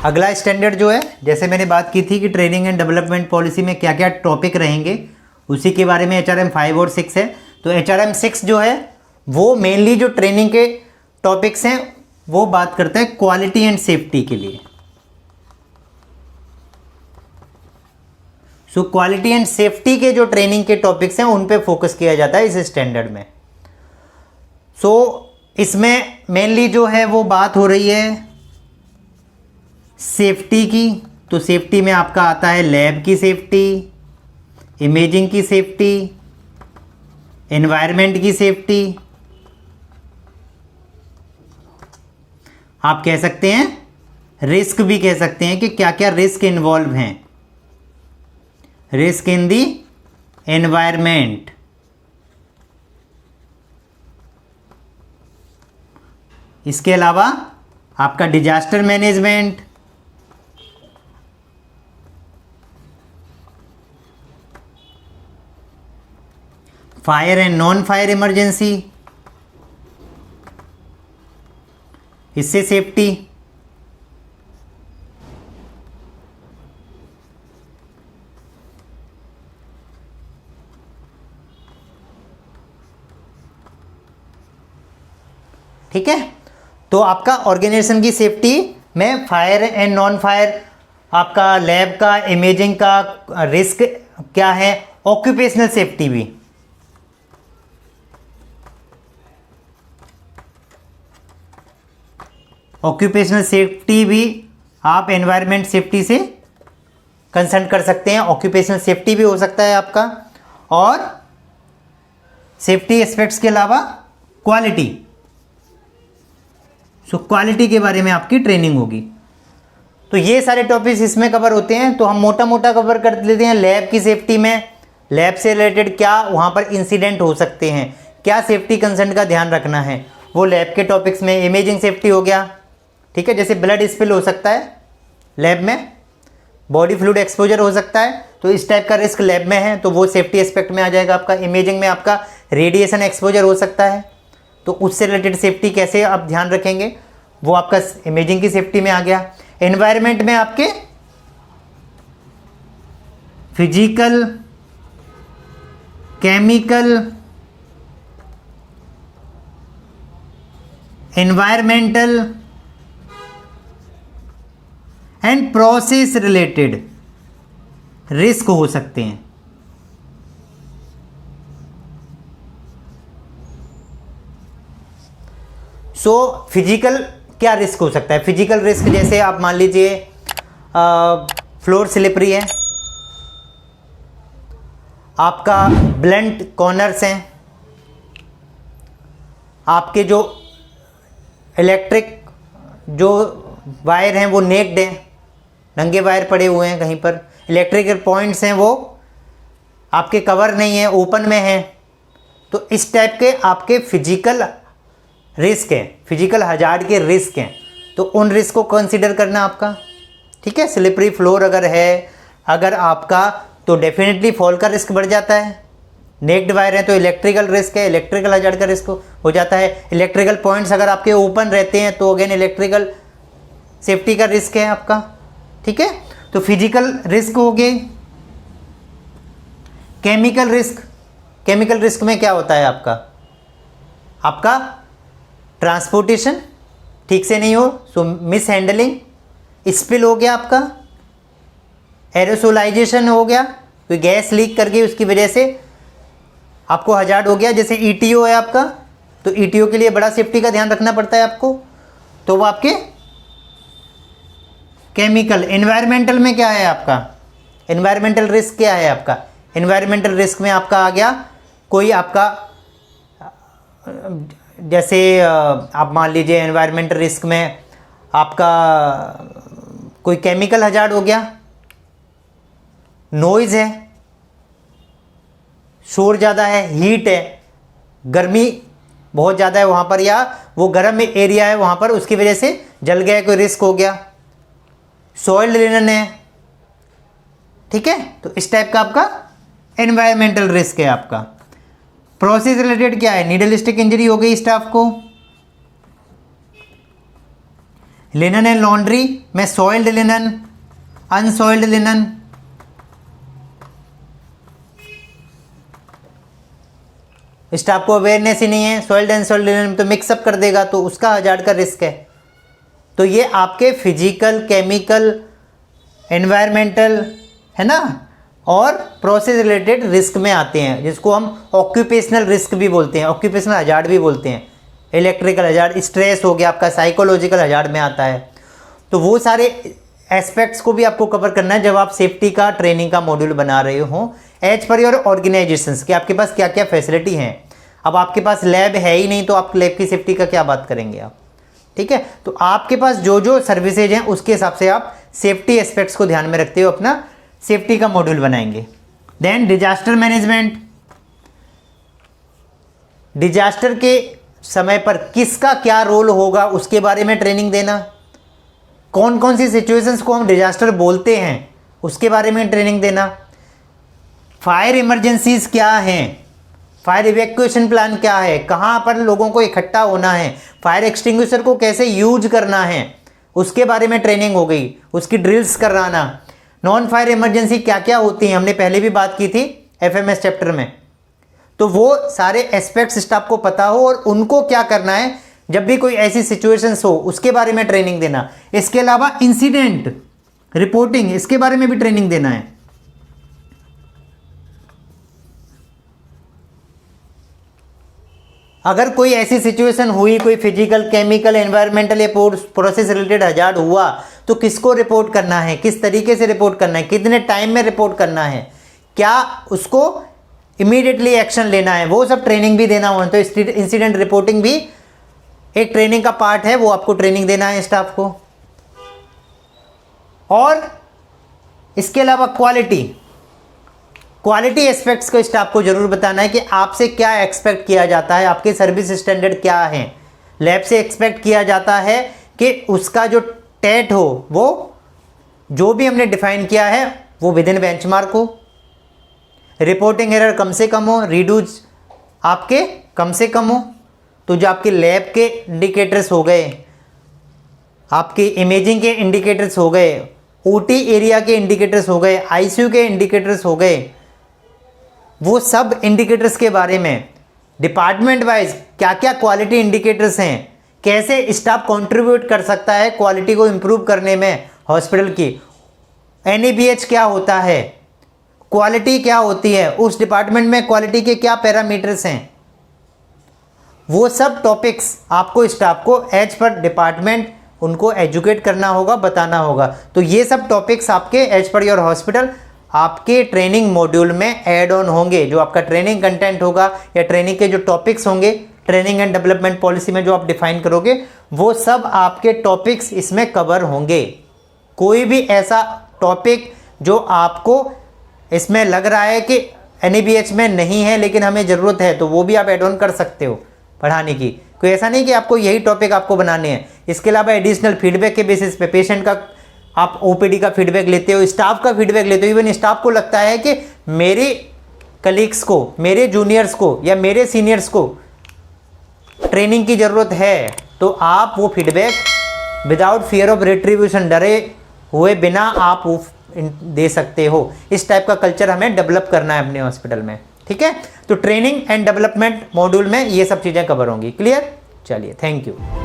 अगला स्टैंडर्ड जो है, जैसे मैंने बात की थी कि ट्रेनिंग एंड डेवलपमेंट पॉलिसी में क्या क्या टॉपिक रहेंगे, उसी के बारे में HRM 5 और 6 है। तो HRM 6 जो है वो मेनली जो ट्रेनिंग के टॉपिक्स हैं वो बात करता है क्वालिटी एंड सेफ्टी के लिए। सो क्वालिटी एंड सेफ्टी के जो ट्रेनिंग के टॉपिक्स हैं उन पे फोकस किया जाता है इस स्टैंडर्ड में। सो इसमें मेनली जो है वो बात हो रही है सेफ्टी की। तो सेफ्टी में आपका आता है लैब की सेफ्टी, इमेजिंग की सेफ्टी, एनवायरनमेंट की सेफ्टी, आप कह सकते हैं रिस्क भी कह सकते हैं कि क्या क्या रिस्क इन्वॉल्व हैं, रिस्क इन दी एनवायरनमेंट। इसके अलावा आपका disaster management, fire and non fire emergency, इससे सेफ्टी, ठीक है। तो आपका ऑर्गेनाइजेशन की सेफ्टी में फायर एंड नॉन फायर, आपका लैब का, इमेजिंग का रिस्क क्या है, ऑक्यूपेशनल सेफ्टी भी, ऑक्यूपेशनल सेफ्टी भी आप एनवायरनमेंट सेफ्टी से कंसर्न कर सकते हैं। ऑक्यूपेशनल सेफ्टी भी हो सकता है आपका, और सेफ्टी एस्पेक्ट्स के अलावा क्वालिटी। सो क्वालिटी के बारे में आपकी ट्रेनिंग होगी। तो ये सारे टॉपिक्स इसमें कवर होते हैं। तो हम मोटा मोटा कवर कर लेते हैं। लैब की सेफ्टी में लैब से रिलेटेड क्या वहाँ पर इंसिडेंट हो सकते हैं, क्या सेफ्टी कंसर्न का ध्यान रखना है, वो लैब के टॉपिक्स में। इमेजिंग सेफ्टी हो गया, ठीक है, जैसे ब्लड स्पिल हो सकता है लैब में, बॉडी फ्लूइड एक्सपोजर हो सकता है, तो इस टाइप का रिस्क लैब में है तो वो सेफ्टी एस्पेक्ट में आ जाएगा आपका। इमेजिंग में आपका रेडिएशन एक्सपोजर हो सकता है, तो उससे रिलेटेड सेफ्टी कैसे आप ध्यान रखेंगे, वो आपका इमेजिंग की सेफ्टी में आ गया। एनवायरनमेंट में आपके physical, chemical, environmental and process related risk हो सकते हैं। सो फिजिकल क्या रिस्क हो सकता है? फिजिकल रिस्क जैसे आप मान लीजिए फ्लोर स्लिपरी है, आपका ब्लंट कॉर्नर्स हैं, आपके जो इलेक्ट्रिक जो वायर हैं वो नेक्ड हैं, नंगे वायर पड़े हुए हैं कहीं पर, इलेक्ट्रिकल पॉइंट्स हैं वो आपके कवर नहीं है, ओपन में हैं, तो इस टाइप के आपके फिजिकल रिस्क हैं, फिजिकल हजार्ड के रिस्क हैं। तो उन रिस्क को कंसीडर करना आपका, ठीक है। स्लिपरी फ्लोर अगर है अगर आपका, तो डेफिनेटली फॉल का रिस्क बढ़ जाता है। नेक्ड वायर है तो इलेक्ट्रिकल रिस्क है, इलेक्ट्रिकल हजार्ड का रिस्क हो जाता है। इलेक्ट्रिकल पॉइंट्स अगर आपके ओपन रहते हैं तो अगेन इलेक्ट्रिकल सेफ्टी का रिस्क है आपका, ठीक है। तो फिजिकल रिस्क हो गए। केमिकल रिस्क, केमिकल रिस्क में क्या होता है आपका ट्रांसपोर्टेशन ठीक से नहीं हो, सो मिस हैंडलिंग, स्पिल हो गया आपका, एरोसोलाइजेशन हो गया, कोई गैस लीक करके उसकी वजह से आपको हजार्ड हो गया, जैसे ईटीओ है आपका, तो ईटीओ के लिए बड़ा सेफ्टी का ध्यान रखना पड़ता है आपको, तो वो आपके केमिकल। एनवायरमेंटल में क्या है आपका, एनवायरमेंटल रिस्क क्या है आपका? एनवायरमेंटल रिस्क में आपका आ गया कोई आपका, जैसे आप मान लीजिए एनवायरमेंटल रिस्क में आपका कोई केमिकल हजार्ड हो गया, नॉइज़ है, शोर ज़्यादा है, हीट है, गर्मी बहुत ज़्यादा है वहाँ पर, या वो गर्म एरिया है वहाँ पर, उसकी वजह से जल गया कोई रिस्क हो गया, सॉइल लिनन है, ठीक है। तो इस टाइप का आपका एनवायरमेंटल रिस्क है आपका। प्रोसेस रिलेटेड क्या है? नीडल स्टिक इंजरी हो गई स्टाफ को, लिनन एंड लॉन्ड्री में सॉइल्ड लिनन, अनसॉइल्ड लिनन, स्टाफ को अवेयरनेस ही नहीं है, सॉइल्ड एंड सॉइल्ड लिनन तो मिक्सअप कर देगा तो उसका हजार्ड का रिस्क है। तो ये आपके फिजिकल, केमिकल, एनवायरमेंटल, है ना, और प्रोसेस रिलेटेड रिस्क में आते हैं, जिसको हम ऑक्यूपेशनल रिस्क भी बोलते हैं, ऑक्यूपेशनल हजार्ड भी बोलते हैं। इलेक्ट्रिकल हजार्ड, स्ट्रेस हो गया आपका, साइकोलॉजिकल हजार्ड में आता है। तो वो सारे एस्पेक्ट्स को भी आपको कवर करना है जब आप सेफ्टी का ट्रेनिंग का मॉड्यूल बना रहे हो, एज पर योर ऑर्गेनाइजेशंस कि आपके पास क्या क्या फैसिलिटी हैं। अब आपके पास लैब है ही नहीं तो आप लैब की सेफ्टी का क्या बात करेंगे आप, ठीक है। तो आपके पास जो जो सर्विसेज हैं उसके हिसाब से आप सेफ्टी एस्पेक्ट्स को ध्यान में रखते हुए अपना सेफ्टी का मॉड्यूल बनाएंगे। देन डिजास्टर मैनेजमेंट, डिजास्टर के समय पर किसका क्या रोल होगा उसके बारे में ट्रेनिंग देना, कौन कौन सी सिचुएशंस को हम डिजास्टर बोलते हैं उसके बारे में ट्रेनिंग देना, फायर इमरजेंसीज क्या हैं, फायर इवैक्यूएशन प्लान क्या है, कहाँ पर लोगों को इकट्ठा होना है, फायर एक्सटिंग्विशर को कैसे यूज करना है उसके बारे में ट्रेनिंग हो गई, उसकी ड्रिल्स कराना। नॉन फायर इमरजेंसी क्या क्या होती हैं हमने पहले भी बात की थी एफएमएस चैप्टर में, तो वो सारे एस्पेक्ट्स स्टाफ को पता हो और उनको क्या करना है जब भी कोई ऐसी सिचुएशंस हो उसके बारे में ट्रेनिंग देना। इसके अलावा इंसिडेंट रिपोर्टिंग, इसके बारे में भी ट्रेनिंग देना है। अगर कोई ऐसी सिचुएशन हुई, कोई फिजिकल, केमिकल, एनवायरमेंटल या प्रोसेस रिलेटेड हजार्ड हुआ तो किसको रिपोर्ट करना है, किस तरीके से रिपोर्ट करना है, कितने टाइम में रिपोर्ट करना है, क्या उसको इमीडिएटली एक्शन लेना है, वो सब ट्रेनिंग भी देना हो। तो इंसिडेंट रिपोर्टिंग भी एक ट्रेनिंग का पार्ट है, वो आपको ट्रेनिंग देना है स्टाफ को। और इसके अलावा क्वालिटी एस्पेक्ट्स को स्टाफ को जरूर बताना है कि आपसे क्या एक्सपेक्ट किया जाता है, आपके सर्विस स्टैंडर्ड क्या है। लैब से एक्सपेक्ट किया जाता है कि उसका जो टेट हो वो जो भी हमने डिफाइन किया है वो विद इन बेंचमार्क हो, रिपोर्टिंग एरर कम से कम हो, रीडूज आपके कम से कम हो। तो जो आपके लैब के इंडिकेटर्स हो गए, आपके इमेजिंग के इंडिकेटर्स हो गए, ओटी एरिया के इंडिकेटर्स हो गए, आईसीयू के इंडिकेटर्स हो गए, वो सब इंडिकेटर्स के बारे में डिपार्टमेंट वाइज क्या क्या क्वालिटी इंडिकेटर्स हैं, कैसे स्टाफ कंट्रीब्यूट कर सकता है क्वालिटी को इम्प्रूव करने में हॉस्पिटल की, एनएबीएच क्या होता है, क्वालिटी क्या होती है, उस डिपार्टमेंट में क्वालिटी के क्या पैरामीटर्स हैं, वो सब टॉपिक्स आपको स्टाफ को एज पर डिपार्टमेंट उनको एजुकेट करना होगा, बताना होगा। तो ये सब टॉपिक्स आपके एज पर योर हॉस्पिटल आपके ट्रेनिंग मॉड्यूल में ऐड ऑन होंगे। जो आपका ट्रेनिंग कंटेंट होगा या ट्रेनिंग के जो टॉपिक्स होंगे, ट्रेनिंग एंड डेवलपमेंट पॉलिसी में जो आप डिफाइन करोगे, वो सब आपके टॉपिक्स इसमें कवर होंगे। कोई भी ऐसा टॉपिक जो आपको इसमें लग रहा है कि एनएबीएच में नहीं है लेकिन हमें ज़रूरत है, तो वो भी आप ऐड ऑन कर सकते हो पढ़ाने की। कोई ऐसा नहीं कि आपको यही टॉपिक आपको बनाने हैं। इसके अलावा एडिशनल फीडबैक के बेसिस पे पेशेंट का आप ओपीडी का फीडबैक लेते हो, स्टाफ का फीडबैक लेते हो। इवन स्टाफ को लगता है कि मेरे कलीग्स को, मेरे जूनियर्स को या मेरे सीनियर्स को ट्रेनिंग की ज़रूरत है, तो आप वो feedback without fear of retribution, डरे हुए बिना आप वो दे सकते हो। इस टाइप का कल्चर हमें डेवलप करना है अपने हॉस्पिटल में, ठीक है। तो ट्रेनिंग एंड डेवलपमेंट मॉड्यूल में ये सब चीज़ें कवर होंगी। क्लियर? चलिए, थैंक यू।